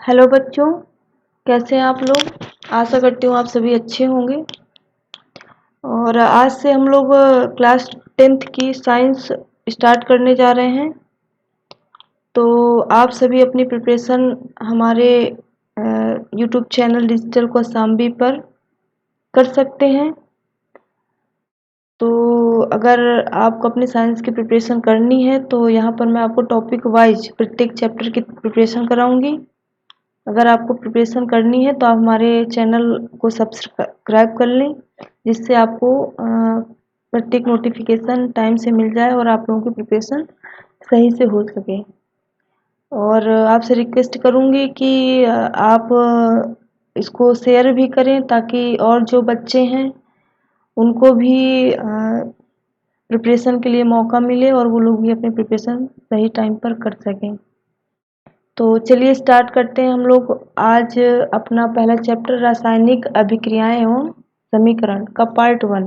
Hello बच्चों, कैसे हैं आप लोग। आशा करती हूँ आप सभी अच्छे होंगे। और आज से हम लोग क्लास 10th की साइंस स्टार्ट करने जा रहे हैं। तो आप सभी अपनी प्रिपरेशन हमारे यूट्यूब चैनल डिजिटल कौशाम्बी पर कर सकते हैं। तो अगर आपको अपनी साइंस की प्रिपरेशन करनी है तो यहाँ पर मैं आपको टॉपिक वाइज प्रत्येक चैप्टर की प्रिपरेशन कराऊंगी। अगर आपको प्रिपरेशन करनी है तो आप हमारे चैनल को सब्सक्राइब कर लें, जिससे आपको प्रत्येक नोटिफिकेशन टाइम से मिल जाए और आप लोगों की प्रिपरेशन सही से हो सके। और आपसे रिक्वेस्ट करूँगी कि आप इसको शेयर भी करें ताकि और जो बच्चे हैं उनको भी प्रिपरेशन के लिए मौका मिले और वो लोग भी अपनी प्रिपरेशन सही टाइम पर कर सकें। तो चलिए स्टार्ट करते हैं हम लोग आज अपना पहला चैप्टर रासायनिक अभिक्रियाएं एवं समीकरण का पार्ट 1।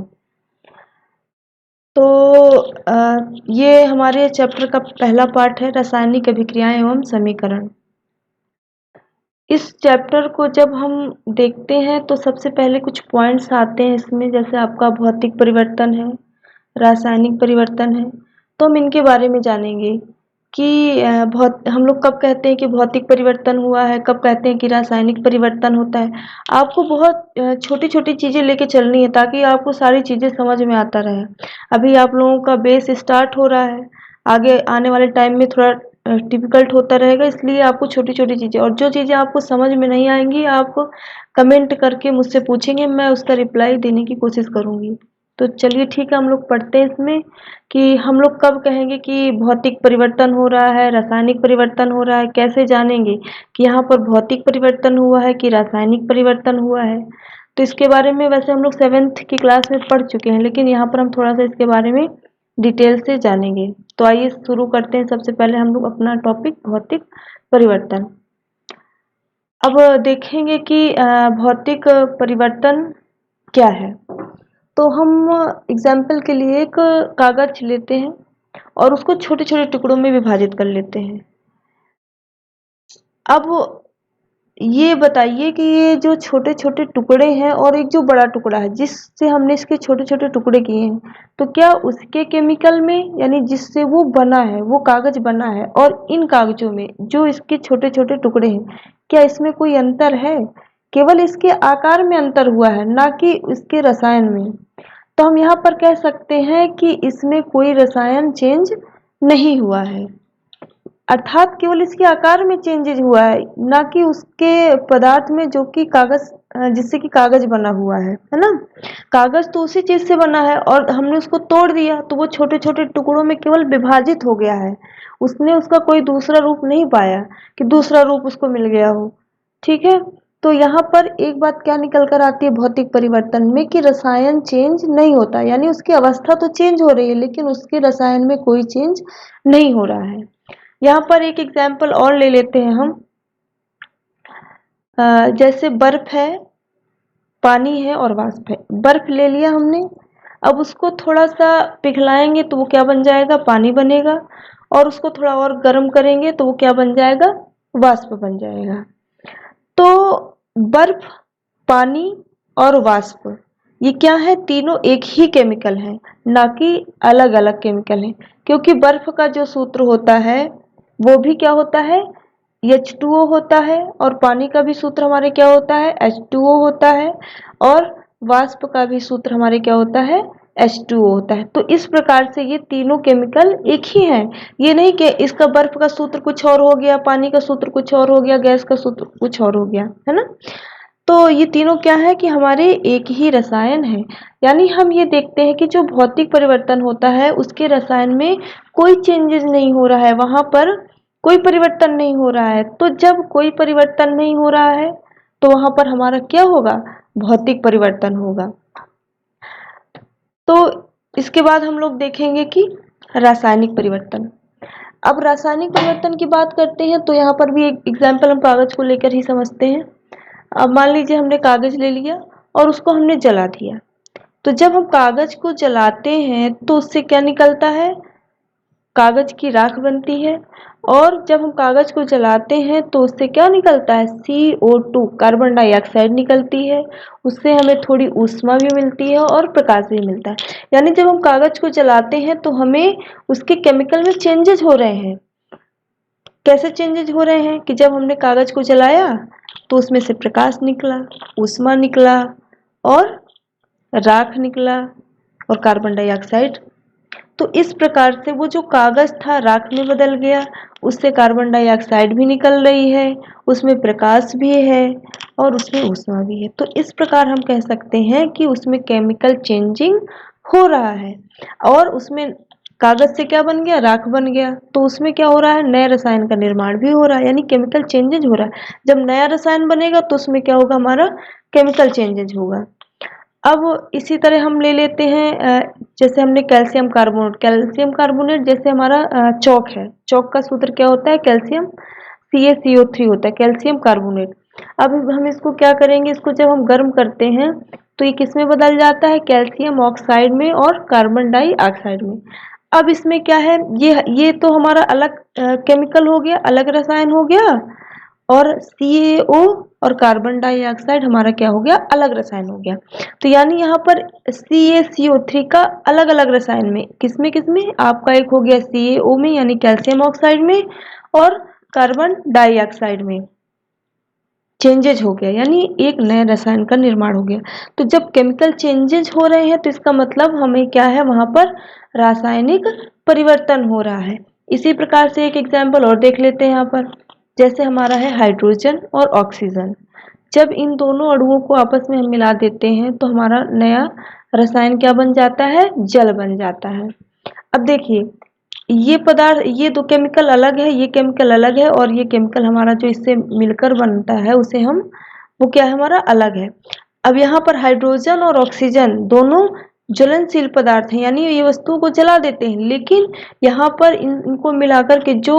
तो ये हमारे चैप्टर का पहला पार्ट है, रासायनिक अभिक्रियाएं एवं समीकरण। इस चैप्टर को जब हम देखते हैं तो सबसे पहले कुछ पॉइंट्स आते हैं इसमें, जैसे आपका भौतिक परिवर्तन है, रासायनिक परिवर्तन है। तो हम इनके बारे में जानेंगे कि हम लोग कब कहते हैं कि भौतिक परिवर्तन हुआ है, कब कहते हैं कि रासायनिक परिवर्तन होता है। आपको बहुत छोटी छोटी चीज़ें लेके चलनी है ताकि आपको सारी चीज़ें समझ में आता रहे। अभी आप लोगों का बेस स्टार्ट हो रहा है, आगे आने वाले टाइम में थोड़ा डिफिकल्ट होता रहेगा, इसलिए आपको छोटी छोटी चीज़ें, और जो चीज़ें आपको समझ में नहीं आएंगी आप कमेंट करके मुझसे पूछेंगे, मैं उसका रिप्लाई देने की कोशिश करूँगी। तो चलिए ठीक है, हम लोग पढ़ते हैं इसमें कि हम लोग कब कहेंगे कि भौतिक परिवर्तन हो रहा है, रासायनिक परिवर्तन हो रहा है, कैसे जानेंगे कि यहाँ पर भौतिक परिवर्तन हुआ है कि रासायनिक परिवर्तन हुआ है। तो इसके बारे में वैसे हम लोग 7th की क्लास में पढ़ चुके हैं, लेकिन यहाँ पर हम थोड़ा सा इसके बारे में डिटेल से जानेंगे। तो आइए शुरू करते हैं। सबसे पहले हम लोग अपना टॉपिक भौतिक परिवर्तन। अब देखेंगे कि भौतिक परिवर्तन क्या है। तो हम एग्जाम्पल के लिए एक कागज लेते हैं और उसको छोटे छोटे टुकड़ों में विभाजित कर लेते हैं। अब ये बताइए कि ये जो छोटे छोटे टुकड़े हैं और एक जो बड़ा टुकड़ा है जिससे हमने इसके छोटे छोटे टुकड़े किए हैं, तो क्या उसके केमिकल में, यानी जिससे वो बना है, वो कागज बना है, और इन कागजों में जो इसके छोटे छोटे टुकड़े हैं, क्या इसमें कोई अंतर है? केवल इसके आकार में अंतर हुआ है, ना कि इसके रसायन में। तो हम यहाँ पर कह सकते हैं कि इसमें कोई रसायन चेंज नहीं हुआ है, अर्थात केवल इसके आकार में चेंजेज हुआ है, ना कि उसके पदार्थ में, जो कि कागज, जिससे कि कागज बना हुआ है ना। कागज तो उसी चीज से बना है और हमने उसको तोड़ दिया तो वो छोटे छोटे टुकड़ों में केवल विभाजित हो गया है। उसने उसका कोई दूसरा रूप नहीं पाया कि दूसरा रूप उसको मिल गया हो। ठीक है, तो यहाँ पर एक बात क्या निकल कर आती है भौतिक परिवर्तन में, कि रसायन चेंज नहीं होता, यानी उसकी अवस्था तो चेंज हो रही है लेकिन उसके रसायन में कोई चेंज नहीं हो रहा है। यहाँ पर एक एग्जाम्पल और ले लेते हैं हम। जैसे बर्फ है, पानी है और वाष्प है। बर्फ ले लिया हमने, अब उसको थोड़ा सा पिघलाएंगे तो वो क्या बन जाएगा, पानी बनेगा, और उसको थोड़ा और गर्म करेंगे तो वो क्या बन जाएगा, वाष्प बन जाएगा। तो बर्फ, पानी और वाष्प, ये क्या है, तीनों एक ही केमिकल है, ना कि अलग अलग केमिकल है। क्योंकि बर्फ का जो सूत्र होता है वो भी क्या होता है, H2O होता है, और पानी का भी सूत्र हमारे क्या होता है, H2O होता है, और वाष्प का भी सूत्र हमारे क्या होता है, H2O होता है। तो इस प्रकार से ये तीनों केमिकल एक ही हैं। ये नहीं कि इसका बर्फ का सूत्र कुछ और हो गया, पानी का सूत्र कुछ और हो गया, गैस का सूत्र कुछ और हो गया, है ना। तो ये तीनों क्या है कि हमारे एक ही रसायन है। यानी हम ये देखते हैं कि जो भौतिक परिवर्तन होता है उसके रसायन में कोई चेंजेस नहीं हो रहा है, वहां पर कोई परिवर्तन नहीं हो रहा है। तो जब कोई परिवर्तन नहीं हो रहा है तो वहां पर हमारा क्या होगा, भौतिक परिवर्तन होगा। तो इसके बाद हम लोग देखेंगे कि रासायनिक परिवर्तन। अब रासायनिक परिवर्तन की बात करते हैं तो यहाँ पर भी एक एग्जाम्पल हम कागज को लेकर ही समझते हैं। अब मान लीजिए हमने कागज ले लिया और उसको हमने जला दिया। तो जब हम कागज को जलाते हैं तो उससे क्या निकलता है, कागज की राख बनती है, और जब हम कागज को जलाते हैं तो उससे क्या निकलता है, CO2 कार्बन डाइऑक्साइड निकलती है। उससे हमें थोड़ी ऊष्मा भी मिलती है और प्रकाश भी मिलता है। यानी जब हम कागज को जलाते हैं तो हमें उसके केमिकल में चेंजेस हो रहे हैं। कैसे चेंजेस हो रहे हैं कि जब हमने कागज को जलाया तो उसमें से प्रकाश निकला, ऊष्मा निकला और राख निकला और कार्बन डाइऑक्साइड। तो इस प्रकार से वो जो कागज था राख में बदल गया, उससे कार्बन डाइऑक्साइड भी निकल रही है, उसमें प्रकाश भी है और उसमें ऊष्मा भी है। तो इस प्रकार हम कह सकते हैं कि उसमें केमिकल चेंजिंग हो रहा है। और उसमें कागज से क्या बन गया, राख बन गया, तो उसमें क्या हो रहा है, नए रसायन का निर्माण भी हो रहा है, यानी केमिकल चेंजेज हो रहा है। जब नया रसायन बनेगा तो उसमें क्या होगा, हमारा केमिकल चेंजेज होगा। अब इसी तरह हम ले लेते हैं जैसे हमने कैल्शियम कार्बोनेट जैसे हमारा चौक है। चौक का सूत्र क्या होता है, कैल्शियम CaCO3 होता है, कैल्शियम कार्बोनेट। अब हम इसको क्या करेंगे, इसको जब हम गर्म करते हैं तो ये किस में बदल जाता है, कैल्शियम ऑक्साइड में और कार्बन डाइऑक्साइड में। अब इसमें क्या है, ये तो हमारा अलग केमिकल हो गया, अलग रसायन हो गया, और CaO और कार्बन डाइऑक्साइड हमारा क्या हो गया, अलग रसायन हो गया। तो यानी यहाँ पर CaCO3 का अलग अलग रसायन में किसमें आपका एक हो गया CaO में यानी कैल्शियम ऑक्साइड में, और कार्बन डाइऑक्साइड में चेंजेज हो गया, यानी एक नए रसायन का निर्माण हो गया। तो जब केमिकल चेंजेज हो रहे हैं तो इसका मतलब हमें क्या है, वहां पर रासायनिक परिवर्तन हो रहा है। इसी प्रकार से एक एग्जाम्पल और देख लेते हैं यहाँ पर, जैसे हमारा है हाइड्रोजन और ऑक्सीजन। जब इन दोनों अणुओं को आपस में हम मिला देते हैं तो हमारा नया रसायन क्या बन जाता है, जल बन जाता है। अब देखिए, ये पदार्थ, ये दो केमिकल अलग है, ये केमिकल अलग है, और ये केमिकल हमारा जो इससे मिलकर बनता है उसे हम, वो क्या है, हमारा अलग है। अब यहाँ पर हाइड्रोजन और ऑक्सीजन दोनों ज्वलनशील पदार्थ हैं, यानी ये वस्तुओं को जला देते हैं, लेकिन यहाँ पर इनको मिलाकर के जो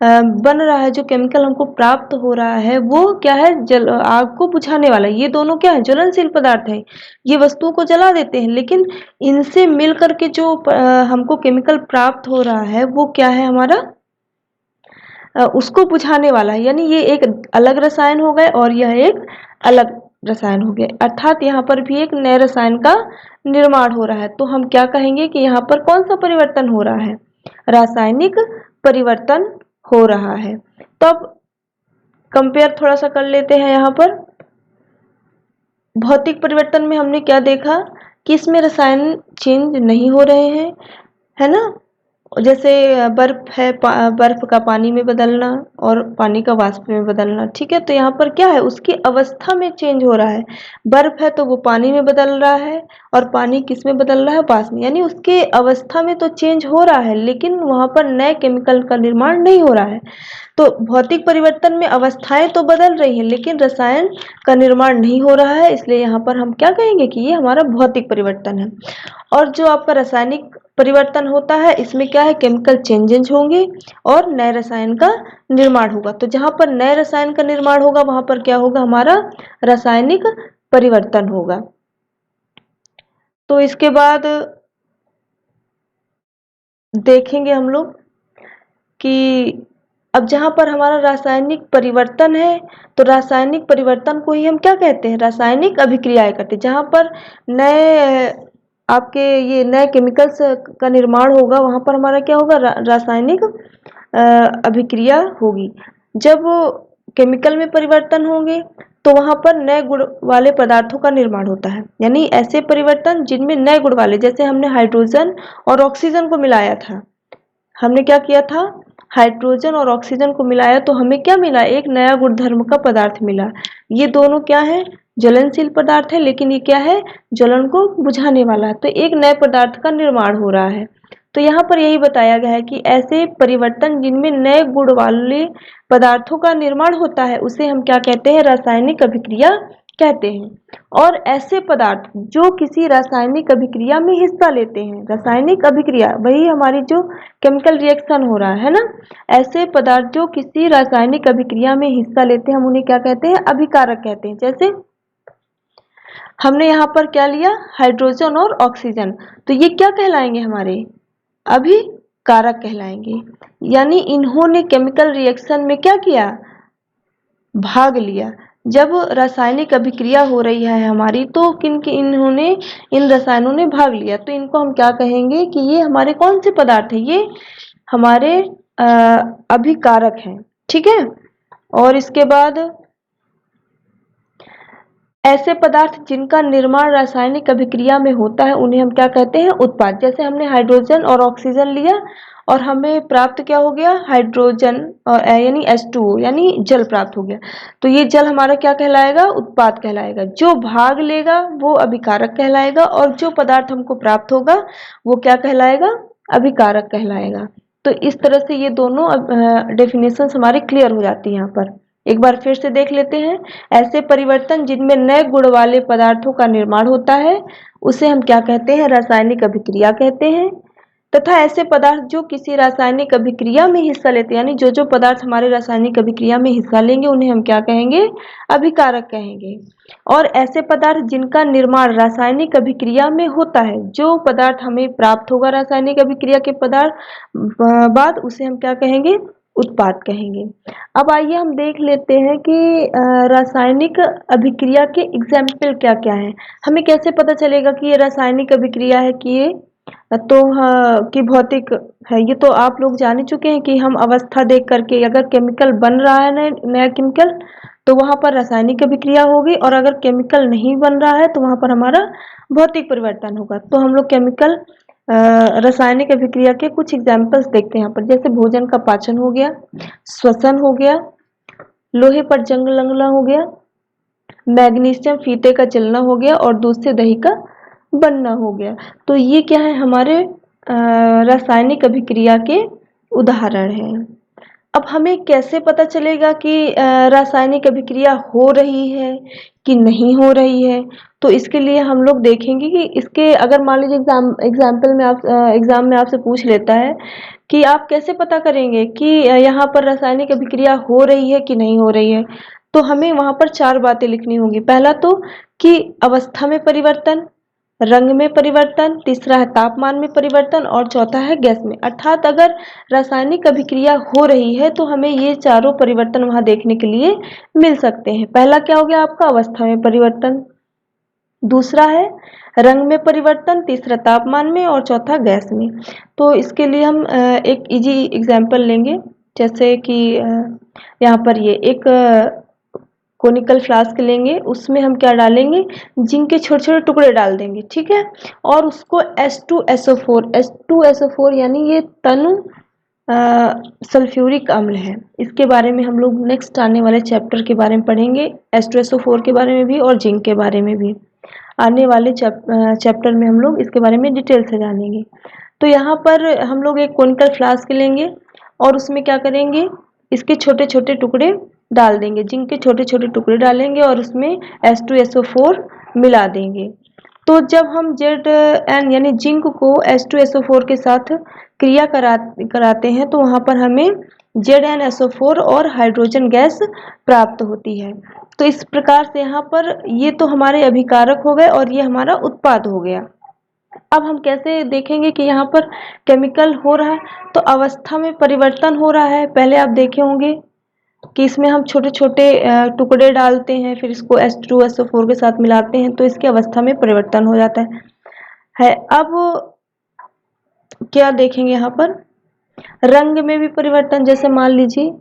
बन रहा है, जो केमिकल हमको प्राप्त हो रहा है वो क्या है, आग को बुझाने वाला। ये दोनों क्या है, ज्वलनशील पदार्थ है, ये वस्तुओं को जला देते हैं, लेकिन इनसे मिल करके जो हमको केमिकल प्राप्त हो रहा है वो क्या है, हमारा उसको बुझाने वाला है। यानी ये एक अलग रसायन हो गए और यह एक अलग रसायन हो गए, अर्थात यहाँ पर भी एक नए रसायन का निर्माण हो रहा है। तो हम क्या कहेंगे कि यहाँ पर कौन सा परिवर्तन हो रहा है, रासायनिक परिवर्तन हो रहा है। तब कंपेयर थोड़ा सा कर लेते हैं। यहाँ पर भौतिक परिवर्तन में हमने क्या देखा कि इसमें रसायन चेंज नहीं हो रहे हैं, है ना। जैसे बर्फ है, बर्फ का पानी में बदलना और पानी का वाष्प में बदलना, ठीक है। तो यहाँ पर क्या है, उसकी अवस्था में चेंज हो रहा है। बर्फ है तो वो पानी में बदल रहा है, और पानी किस में बदल रहा है, वाष्प में। यानी उसके अवस्था में तो चेंज हो रहा है, लेकिन वहां पर नए केमिकल का निर्माण नहीं हो रहा है। तो भौतिक परिवर्तन में अवस्थाएं तो बदल रही हैं, लेकिन रसायन का निर्माण नहीं हो रहा है, इसलिए यहाँ पर हम क्या कहेंगे कि ये हमारा भौतिक परिवर्तन है। और जो आपका रासायनिक परिवर्तन होता है, इसमें क्या है, केमिकल चेंजेस होंगे और नए रसायन का निर्माण होगा। तो जहां पर नए रसायन का निर्माण होगा वहां पर क्या होगा, हमारा रासायनिक परिवर्तन होगा। तो इसके बाद देखेंगे हम लोग कि अब जहां पर हमारा रासायनिक परिवर्तन है, तो रासायनिक परिवर्तन को ही हम क्या कहते हैं, रासायनिक अभिक्रियाएं करते हैं। जहां पर नए आपके ये नए केमिकल्स का निर्माण होगा वहां पर हमारा क्या होगा, रासायनिक अभिक्रिया होगी। जब केमिकल में परिवर्तन होंगे तो वहां पर नए गुण वाले पदार्थों का निर्माण होता है, यानी ऐसे परिवर्तन जिनमें नए गुण वाले, जैसे हमने हाइड्रोजन और ऑक्सीजन को मिलाया था। हमने क्या किया था, हाइड्रोजन और ऑक्सीजन को मिलाया तो हमें क्या मिला, एक नया गुणधर्म का पदार्थ मिला। ये दोनों क्या है, ज्वलनशील पदार्थ है, लेकिन ये क्या है, ज्वलन को बुझाने वाला है। तो एक नए पदार्थ का निर्माण हो रहा है। तो यहाँ पर यही बताया गया है कि ऐसे परिवर्तन जिनमें नए गुण वाले पदार्थों का निर्माण होता है उसे हम क्या कहते हैं, रासायनिक अभिक्रिया कहते हैं। और ऐसे पदार्थ जो किसी रासायनिक अभिक्रिया में हिस्सा लेते हैं, रासायनिक अभिक्रिया वही हमारी जो केमिकल रिएक्शन हो रहा है ना, ऐसे पदार्थ जो किसी रासायनिक अभिक्रिया में हिस्सा लेते हैं हम उन्हें क्या कहते हैं, अभिकारक कहते हैं। जैसे हमने यहाँ पर क्या लिया, हाइड्रोजन और ऑक्सीजन, तो ये क्या कहलाएंगे, हमारे अभिकारक कारक कहलाएंगे। यानी इन्होंने केमिकल रिएक्शन में क्या किया, भाग लिया। जब रासायनिक अभिक्रिया हो रही है हमारी, तो इन्होंने इन रसायनों ने भाग लिया, तो इनको हम क्या कहेंगे कि ये हमारे कौन से पदार्थ है, ये हमारे अभिकारक हैं। ठीक है। और इसके बाद ऐसे पदार्थ जिनका निर्माण रासायनिक अभिक्रिया में होता है उन्हें हम क्या कहते हैं, उत्पाद। जैसे हमने हाइड्रोजन और ऑक्सीजन लिया और हमें प्राप्त क्या हो गया, हाइड्रोजन और यानी H2O यानी जल प्राप्त हो गया, तो ये जल हमारा क्या कहलाएगा, उत्पाद कहलाएगा। जो भाग लेगा वो अभिकारक कहलाएगा और जो पदार्थ हमको प्राप्त होगा वो क्या कहलाएगा, अभिकारक कहलाएगा। तो इस तरह से ये दोनों डेफिनेशन हमारी क्लियर हो जाती है। यहाँ पर एक बार फिर से देख लेते हैं। ऐसे परिवर्तन जिनमें नए गुण वाले पदार्थों का निर्माण होता है उसे हम क्या कहते हैं, रासायनिक अभिक्रिया कहते हैं। तथा ऐसे पदार्थ जो किसी रासायनिक अभिक्रिया में हिस्सा लेते हैं, यानी जो जो पदार्थ हमारे रासायनिक अभिक्रिया में हिस्सा लेंगे उन्हें हम क्या कहेंगे, अभिकारक कहेंगे। और ऐसे पदार्थ जिनका निर्माण रासायनिक अभिक्रिया में होता है, जो पदार्थ हमें प्राप्त होगा रासायनिक अभिक्रिया के बाद उसे हम क्या कहेंगे, उत्पाद कहेंगे। अब आइए हम देख लेते हैं कि रासायनिक अभिक्रिया के एग्जाम्पल क्या क्या है। हमें कैसे पता चलेगा कि ये रासायनिक अभिक्रिया है कि ये तो कि भौतिक है। ये तो आप लोग जान ही चुके हैं कि हम अवस्था देख करके, अगर केमिकल बन रहा है नया केमिकल, तो वहां पर रासायनिक अभिक्रिया होगी, और अगर केमिकल नहीं बन रहा है तो वहां पर हमारा भौतिक परिवर्तन होगा। तो हम लोग केमिकल रासायनिक अभिक्रिया के कुछ एग्जाम्पल्स देखते हैं यहाँ पर। जैसे भोजन का पाचन हो गया, श्वसन हो गया, लोहे पर जंग लगना हो गया, मैग्नीशियम फीते का जलना हो गया, और दूध से दही का बनना हो गया। तो ये क्या है, हमारे रासायनिक अभिक्रिया के उदाहरण हैं। अब हमें कैसे पता चलेगा कि रासायनिक अभिक्रिया हो रही है कि नहीं हो रही है, तो इसके लिए हम लोग देखेंगे कि इसके, अगर मान लीजिए एग्जाम में आपसे पूछ लेता है कि आप कैसे पता करेंगे कि यहाँ पर रासायनिक अभिक्रिया हो रही है कि नहीं हो रही है, तो हमें वहां पर 4 बातें लिखनी होगी। पहला तो कि अवस्था में परिवर्तन, रंग में परिवर्तन, तीसरा है तापमान में परिवर्तन, और चौथा है गैस में। अर्थात अगर रासायनिक अभिक्रिया हो रही है तो हमें ये चारों परिवर्तन वहां देखने के लिए मिल सकते हैं। पहला क्या हो गया आपका, अवस्था में परिवर्तन, दूसरा है रंग में परिवर्तन, तीसरा तापमान में, और चौथा गैस में। तो इसके लिए हम एक इजी एग्जाम्पल लेंगे। जैसे कि यहाँ पर ये एक कोनिकल फ्लास्क लेंगे, उसमें हम क्या डालेंगे, जिंक के छोटे छोटे टुकड़े डाल देंगे। ठीक है। और उसको H2SO4 यानी ये तन सल्फ्यूरिक अम्ल है। इसके बारे में हम लोग नेक्स्ट आने वाले चैप्टर के बारे में पढ़ेंगे, H2SO4 के बारे में भी और जिंक के बारे में भी। आने वाले चैप्टर में हम लोग इसके बारे में डिटेल से जानेंगे। तो यहाँ पर हम लोग एक कोनिकल फ्लास्क लेंगे और उसमें क्या करेंगे, इसके छोटे छोटे टुकड़े डाल देंगे, जिंक के छोटे छोटे टुकड़े डालेंगे और उसमें H2SO4 मिला देंगे। तो जब हम Zn यानी जिंक को H2SO4 के साथ क्रिया कराते हैं तो वहां पर हमें ZnSO4 और हाइड्रोजन गैस प्राप्त होती है। तो इस प्रकार से यहाँ पर ये तो हमारे अभिकारक हो गए और ये हमारा उत्पाद हो गया। अब हम कैसे देखेंगे कि यहाँ पर केमिकल हो रहा है, तो अवस्था में परिवर्तन हो रहा है। पहले आप देखे होंगे कि इसमें हम छोटे छोटे टुकड़े डालते हैं, फिर इसको H2SO4 के साथ मिलाते हैं तो इसकी अवस्था में परिवर्तन हो जाता है। अब क्या देखेंगे यहाँ पर, रंग में भी परिवर्तन। जैसे मान लीजिए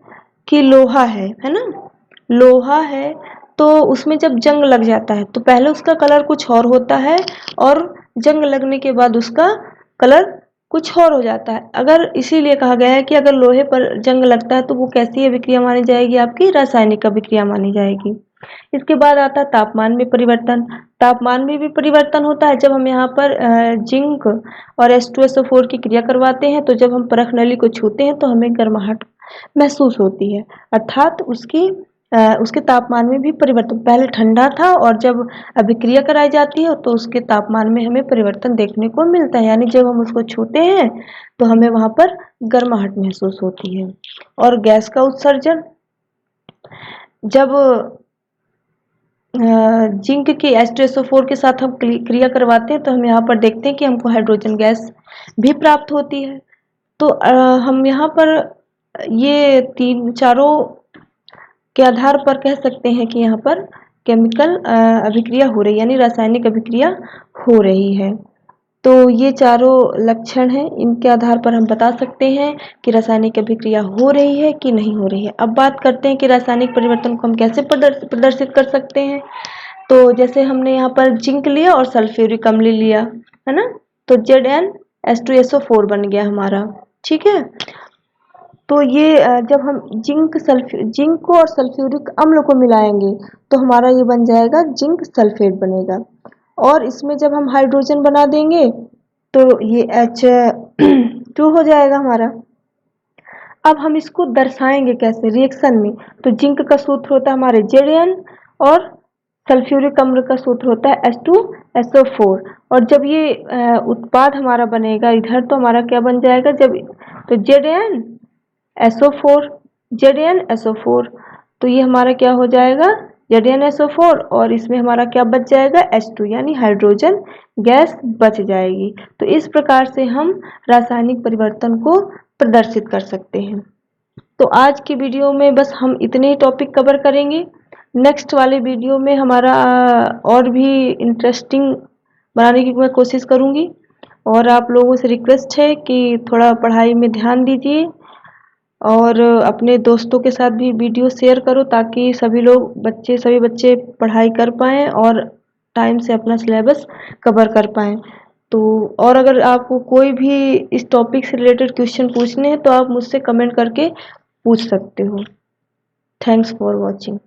कि लोहा है ना, लोहा है तो उसमें जब जंग लग जाता है तो पहले उसका कलर कुछ और होता है और जंग लगने के बाद उसका कलर कुछ और हो जाता है। अगर इसीलिए कहा गया है कि अगर लोहे पर जंग लगता है तो वो कैसी अभिक्रिया मानी जाएगी, आपकी रासायनिक अभिक्रिया मानी जाएगी। इसके बाद आता है तापमान में परिवर्तन। तापमान में भी परिवर्तन होता है जब हम यहाँ पर जिंक और H2SO4 की क्रिया करवाते हैं, तो जब हम परख नली को छूते हैं तो हमें गर्माहट महसूस होती है। अर्थात उसके तापमान में भी परिवर्तन, पहले ठंडा था और जब अभिक्रिया कराई जाती है तो उसके तापमान में हमें परिवर्तन देखने को मिलता है। यानी जब हम उसको छूते हैं तो हमें वहां पर गर्माहट महसूस होती है। और गैस का उत्सर्जन, जब जिंक की H2SO4 के साथ हम क्रिया करवाते हैं तो हम यहाँ पर देखते हैं कि हमको हाइड्रोजन गैस भी प्राप्त होती है। तो हम यहाँ पर ये चारों के आधार पर कह सकते हैं कि यहाँ पर केमिकल अभिक्रिया हो रही है, यानी रासायनिक अभिक्रिया हो रही है। तो ये चारों लक्षण हैं, इनके आधार पर हम बता सकते हैं कि रासायनिक अभिक्रिया हो रही है कि नहीं हो रही है। अब बात करते हैं कि रासायनिक परिवर्तन को हम कैसे प्रदर्शित कर सकते हैं। तो जैसे हमने यहाँ पर जिंक लिया और सल्फ्यूरिक अम्ल लिया, है ना, तो ZnH2SO4 बन गया हमारा, ठीक है। तो ये जब हम जिंक को और सल्फ्यूरिक अम्ल को मिलाएंगे तो हमारा ये बन जाएगा जिंक सल्फेट बनेगा। और इसमें जब हम हाइड्रोजन बना देंगे तो ये H2 हो जाएगा हमारा। अब हम इसको दर्शाएंगे कैसे रिएक्शन में, तो जिंक का सूत्र होता है हमारे Zn और सल्फ्यूरिक अम्ल का सूत्र होता है H2SO4। और जब ये उत्पाद हमारा बनेगा इधर तो हमारा क्या बन जाएगा, जब तो ZnSO4 तो ये हमारा क्या हो जाएगा ZnSO4 और इसमें हमारा क्या बच जाएगा H2 यानी हाइड्रोजन गैस बच जाएगी। तो इस प्रकार से हम रासायनिक परिवर्तन को प्रदर्शित कर सकते हैं। तो आज की वीडियो में बस हम इतने ही टॉपिक कवर करेंगे। नेक्स्ट वाले वीडियो में हमारा और भी इंटरेस्टिंग बनाने की मैं कोशिश करूँगी। और आप लोगों से रिक्वेस्ट है कि थोड़ा पढ़ाई में ध्यान दीजिए और अपने दोस्तों के साथ भी वीडियो शेयर करो ताकि सभी बच्चे पढ़ाई कर पाएँ और टाइम से अपना सिलेबस कवर कर पाएँ। तो और अगर आपको कोई भी इस टॉपिक से रिलेटेड क्वेश्चन पूछने हैं तो आप मुझसे कमेंट करके पूछ सकते हो। Thanks for watching.